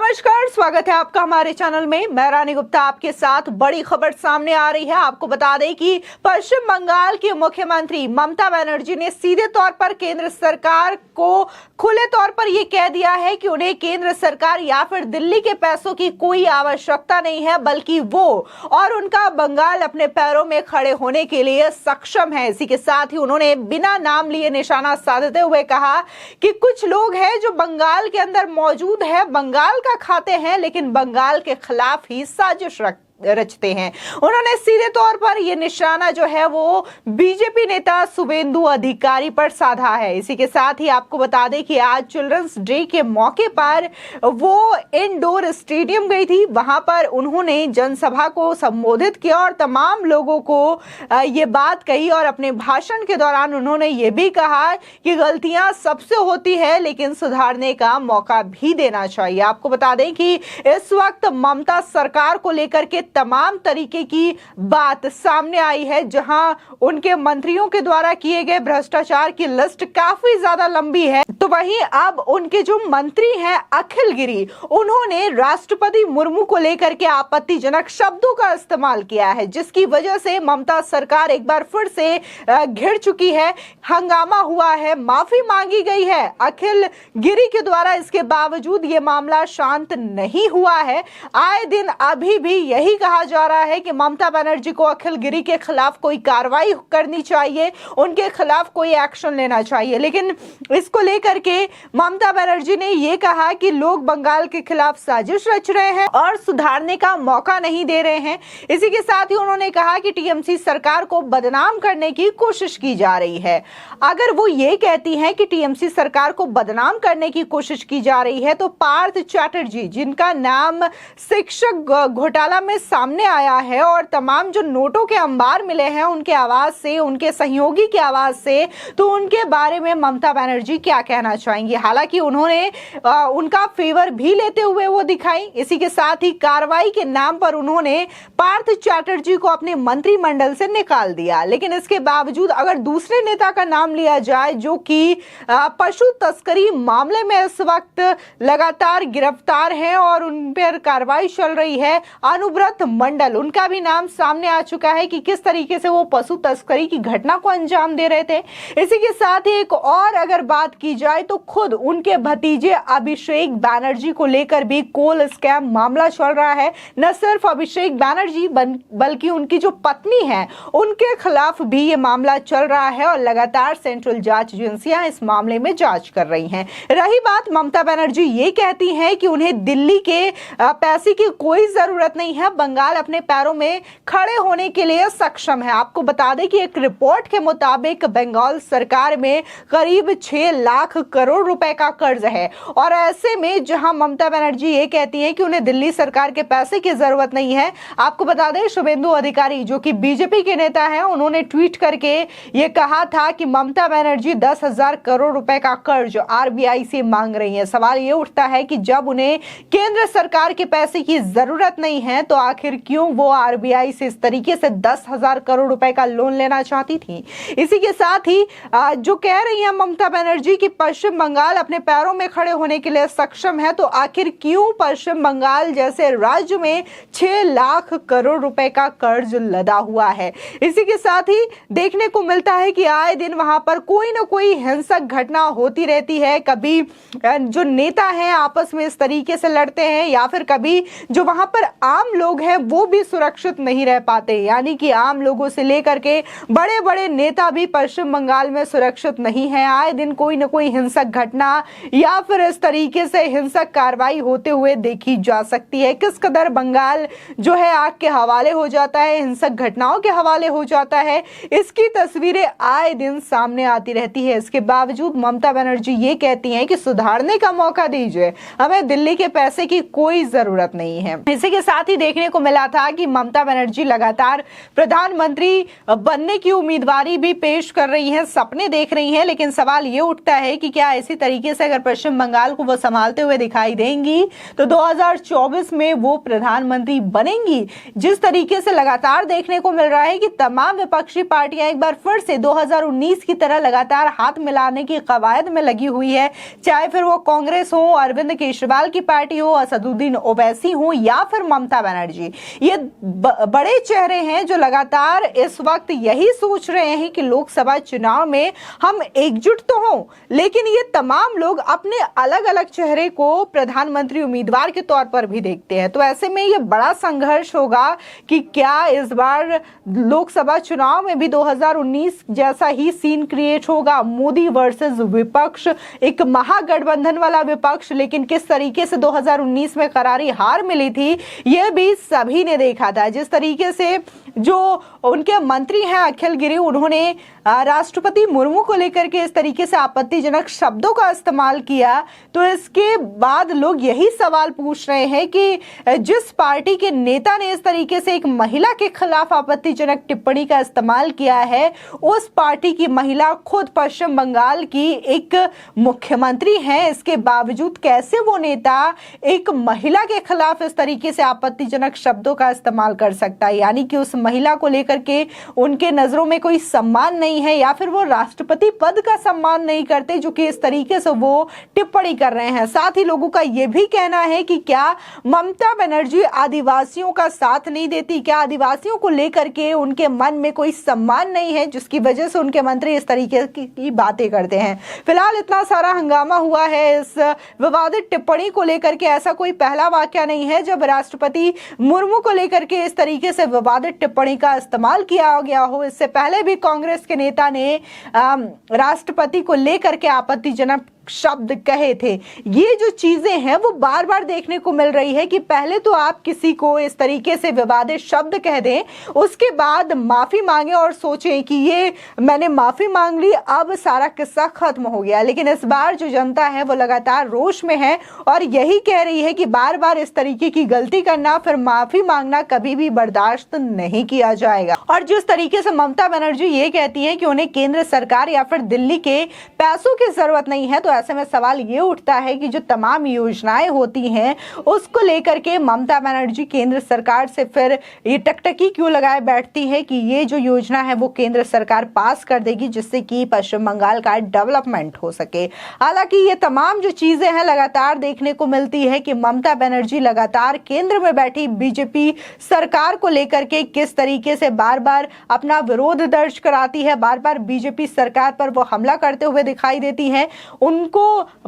नमस्कार, स्वागत है आपका हमारे चैनल में। मैं रानी गुप्ता आपके साथ बड़ी खबर सामने आ रही है। आपको बता दें कि पश्चिम बंगाल की मुख्यमंत्री ममता बनर्जी ने सीधे तौर पर केंद्र सरकार को खुले तौर पर यह कह दिया है कि उन्हें केंद्र सरकार या फिर दिल्ली के पैसों की कोई आवश्यकता नहीं है, बल्कि वो और उनका बंगाल अपने पैरों में खड़े होने के लिए सक्षम है। इसी के साथ ही उन्होंने बिना नाम लिए निशाना साधते हुए कहा कि कुछ लोग हैं जो बंगाल के अंदर मौजूद है, बंगाल का खाते हैं, लेकिन बंगाल के खिलाफ ही साजिश रचते हैं। उन्होंने सीधे तौर पर यह निशाना जो है वो बीजेपी नेता शुभेंदु अधिकारी पर साधा है। इसी के साथ ही आपको बता दें कि आज चिल्ड्रंस डे के मौके पर वो इंडोर स्टेडियम गई थी। वहां पर उन्होंने जनसभा को संबोधित किया और तमाम लोगों को ये बात कही और अपने भाषण के दौरान उन्होंने ये भी कहा कि गलतियां सबसे होती है, लेकिन सुधारने का मौका भी देना चाहिए। आपको बता दें कि इस वक्त ममता सरकार को लेकर के तमाम तरीके की बात सामने आई है, जहां उनके मंत्रियों के द्वारा किए गए भ्रष्टाचार की लिस्ट काफी ज्यादा लंबी है। तो वहीं अब उनके जो मंत्री हैं अखिल गिरी, उन्होंने राष्ट्रपति मुर्मू को लेकर के आपत्तिजनक शब्दों का इस्तेमाल किया है, जिसकी वजह से ममता सरकार एक बार फिर से घिर चुकी है। हंगामा हुआ है, माफी मांगी गई है अखिल गिरी के द्वारा। इसके बावजूद ये मामला शांत नहीं हुआ है। आए दिन अभी भी यही कहा जा रहा है कि ममता बनर्जी को अखिल गिरी के खिलाफ कोई कार्रवाई करनी चाहिए, उनके खिलाफ कोई एक्शन लेना चाहिए। लेकिन इसको लेकर के ममता बनर्जी ने यह कहा कि लोग बंगाल के खिलाफ साजिश रच रहे हैं और सुधारने का मौका नहीं दे रहे हैं। इसी के साथ ही उन्होंने कहा कि टीएमसी सरकार को बदनाम करने की कोशिश की जा रही है। अगर वो ये कहती हैं कि टीएमसी सरकार को बदनाम करने की कोशिश की जा रही है, तो पार्थ चैटर्जी, जिनका नाम शिक्षक घोटाला में सामने आया है और तमाम जो नोटों के अंबार मिले हैं उनके आवाज से, उनके सहयोगी की आवाज से, तो उनके बारे में ममता बनर्जी क्या कहना चाहेंगी। हालांकि उन्होंने उनका फेवर भी लेते हुए वो दिखाई। इसी के साथ ही कार्रवाई के नाम पर उन्होंने पार्थ चैटर्जी को अपने मंत्रिमंडल से निकाल दिया। लेकिन इसके बावजूद अगर दूसरे नेता का नाम लिया जाए जो कि पशु तस्करी मामले में इस वक्त लगातार गिरफ्तार हैं और उन पर कार्रवाई चल रही है, अनुव्रत मंडल, उनका भी नाम सामने आ चुका है कि किस तरीके से वो पशु तस्करी की घटना को अंजाम दे रहे थे। इसी के साथ ही एक और अगर बात की जाए तो खुद उनके भतीजे अभिषेक बैनर्जी को लेकर भी कोल स्कैम मामला चल रहा है। न सिर्फ अभिषेक बैनर्जी बल्कि उनकी जो पत्नी है उनके खिलाफ भी ये मामला चल रहा है और लगातार सेंट्रल जांच एजेंसियां इस मामले में जांच कर रही हैं। रही बात ममता बनर्जी ये कहती हैं कि उन्हें दिल्ली के पैसे की कोई जरूरत नहीं है, बंगाल अपने पैरों में खड़े होने के लिए सक्षम है। आपको बता दें कि एक रिपोर्ट के मुताबिक बंगाल सरकार में करीब 6 लाख करोड़ रुपए का कर्ज है और ऐसे में जहां ममता बनर्जी ये कहती हैं कि उन्हें दिल्ली सरकार के पैसे की जरूरत नहीं है। आपको बता दें शुभेंदु अधिकारी जो कि बीजेपी के नेता हैं, उन्होंने ट्वीट करके ये कहा था कि ममता बनर्जी 10,000 करोड़ रुपए का कर्ज आरबीआई से मांग रही है। सवाल ये उठता है कि जब उन्हें केंद्र सरकार के पैसे की जरूरत नहीं है तो आखिर क्यों वो आरबीआई से इस तरीके से 10,000 करोड़ रुपए का लोन लेना चाहती थी। इसी के साथ ही जो कह रही है ममता बनर्जी कि पश्चिम बंगाल अपने पैरों में खड़े होने के लिए सक्षम है, तो आखिर क्यों पश्चिम बंगाल जैसे राज्य में 6 लाख करोड़ रुपए का कर्ज लदा हुआ है। इसी के साथ ही देखने को मिलता है कि आए दिन वहां पर कोई ना कोई हिंसक घटना होती रहती है। कभी जो नेता हैं आपस में इस तरीके से लड़ते हैं या फिर कभी जो वहां पर आम लोग हैं वो भी सुरक्षित नहीं रह पाते, यानी कि आम लोगों से लेकर के बड़े बड़े नेता भी पश्चिम बंगाल में सुरक्षित नहीं है। आए दिन कोई ना कोई हिंसक घटना या फिर इस तरीके से हिंसक कार्रवाई होते हुए देखी जा सकती है। किस कदर बंगाल जो है आग के हवाले हो जाता है, हिंसक घटनाओं के हवाले हो जाता है, इसकी तस्वीरें आए दिन सामने आती रहती है। इसके बावजूद ममता बनर्जी ये कहती हैं कि सुधारने का मौका दीजिए, हमें दिल्ली के पैसे की कोई जरूरत नहीं है। इसी के साथ ही देखने देखने को मिला था कि ममता बनर्जी लगातार प्रधानमंत्री बनने की उम्मीदवारी भी पेश कर रही हैं, सपने देख रही हैं। लेकिन सवाल ये उठता है कि क्या इसी तरीके से अगर पश्चिम बंगाल को वो संभालते हुए दिखाई देंगी तो 2024 में वो प्रधानमंत्री बनेंगी? जिस तरीके से लगातार देखने को मिल रहा है कि तमाम विपक्षी पार्टियां एक बार फिर से 2019 की तरह लगातार हाथ मिलाने की कवायद में लगी हुई है, चाहे फिर वो कांग्रेस हो, अरविंद केजरीवाल की पार्टी हो, असदुद्दीन ओवैसी हो या फिर ममता बनर्जी। ये बड़े चेहरे हैं जो लगातार इस वक्त यही सोच रहे हैं कि लोकसभा चुनाव में हम एकजुट तो हों, लेकिन ये तमाम लोग अपने अलग अलग चेहरे को प्रधानमंत्री उम्मीदवार के तौर पर भी देखते हैं। तो ऐसे में ये बड़ा संघर्ष होगा कि क्या इस बार लोकसभा चुनाव में भी 2019 जैसा ही सीन क्रिएट होगा, मोदी वर्सेस विपक्ष, एक महागठबंधन वाला विपक्ष। लेकिन किस तरीके से 2019 में करारी हार मिली थी यह भी सभी ने देखा था। जिस तरीके से जो उनके मंत्री हैं अखिल गिरी, उन्होंने राष्ट्रपति मुर्मू को लेकर के इस तरीके से आपत्तिजनक शब्दों का इस्तेमाल किया, तो इसके बाद लोग यही सवाल पूछ रहे हैं कि जिस पार्टी के नेता ने इस तरीके से एक महिला के खिलाफ आपत्तिजनक टिप्पणी का इस्तेमाल किया है, उस पार्टी की महिला खुद पश्चिम बंगाल की एक मुख्यमंत्री है, इसके बावजूद कैसे वो नेता एक महिला के खिलाफ इस तरीके से आपत्तिजनक शब्दों का इस्तेमाल कर सकता है? यानी कि उस महिला को लेकर के उनके नजरों में कोई सम्मान नहीं है, या फिर वो राष्ट्रपति पद का सम्मान नहीं करते, जो कि इस तरीके से वो टिप्पणी कर रहे हैं। साथ ही लोगों का यह भी कहना है कि क्या ममता बनर्जी आदिवासियों का साथ नहीं देती, क्या आदिवासियों को लेकर के उनके मन में कोई सम्मान नहीं है, जिसकी वजह से उनके मंत्री इस तरीके की बातें करते हैं। फिलहाल इतना सारा हंगामा हुआ है इस विवादित टिप्पणी को लेकर के। ऐसा कोई पहला वाकया नहीं है जब राष्ट्रपति मुर्मू को लेकर के इस तरीके से विवादित टिप्पणी का इस्तेमाल किया गया हो। इससे पहले भी कांग्रेस के नेता ने राष्ट्रपति को लेकर के आपत्तिजनक शब्द कहे थे। ये जो चीजें हैं वो बार बार देखने को मिल रही है कि पहले तो आप किसी को इस तरीके से विवादित शब्द कह दें, उसके बाद माफी मांगे और सोचें कि ये मैंने माफी मांग ली, अब सारा किस्सा खत्म हो गया। लेकिन इस बार जो जनता है वो लगातार रोष में है और यही कह रही है कि बार बार इस तरीके की गलती करना, फिर माफी मांगना कभी भी बर्दाश्त नहीं किया जाएगा। और जिस तरीके से ममता बनर्जी ये कहती है कि उन्हें केंद्र सरकार या फिर दिल्ली के पैसों की जरूरत नहीं है, तो ऐसे में सवाल ये उठता है कि जो तमाम योजनाएं होती हैं उसको लेकर के ममता बनर्जी केंद्र सरकार से फिर ये टकटकी क्यों लगाए बैठती है कि ये जो योजना है वो केंद्र सरकार पास कर देगी, जिससे कि पश्चिम बंगाल का डेवलपमेंट हो सके। हालांकि ये तमाम जो चीजें हैं लगातार देखने को मिलती है कि ममता बनर्जी लगातार केंद्र में बैठी बीजेपी सरकार को लेकर के किस तरीके से बार बार अपना विरोध दर्ज कराती है, बार बार बीजेपी सरकार पर वो हमला करते हुए दिखाई देती है, उनको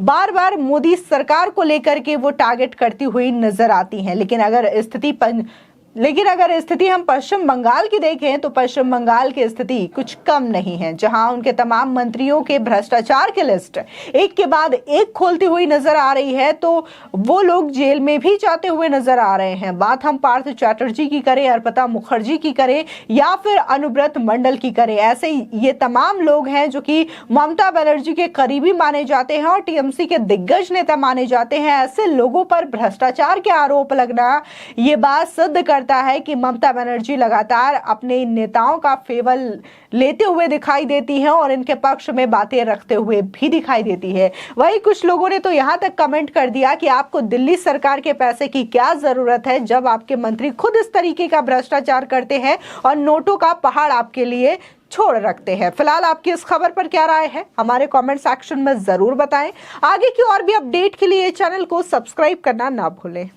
बार बार मोदी सरकार को लेकर के वो टारगेट करती हुई नजर आती हैं। लेकिन अगर स्थिति हम पश्चिम बंगाल की देखें तो पश्चिम बंगाल की स्थिति कुछ कम नहीं है, जहां उनके तमाम मंत्रियों के भ्रष्टाचार की लिस्ट एक के बाद एक खोलती हुई नजर आ रही है, तो वो लोग जेल में भी जाते हुए नजर आ रहे हैं। बात हम पार्थ चैटर्जी की करें, अर्पिता मुखर्जी की करें या फिर अनुव्रत मंडल की करें, ऐसे ये तमाम लोग हैं जो कि ममता बनर्जी के करीबी माने जाते हैं और टीएमसी के दिग्गज नेता माने जाते हैं। ऐसे लोगों पर भ्रष्टाचार के आरोप लगना ये बात सिद्ध करता है कि ममता बनर्जी लगातार अपने नेताओं का फेवर लेते हुए दिखाई देती है और इनके पक्ष में बातें रखते हुए भी दिखाई देती है। वही कुछ लोगों ने तो यहां तक कमेंट कर दिया कि आपको दिल्ली सरकार के पैसे की क्या जरूरत है जब आपके मंत्री खुद इस तरीके का भ्रष्टाचार करते हैं और नोटों का पहाड़ आपके लिए छोड़ रखते हैं। फिलहाल आपकी इस खबर पर क्या राय है हमारे कमेंट सेक्शन में जरूर बताएं। आगे की और भी अपडेट के लिए चैनल को सब्सक्राइब करना ना भूलें।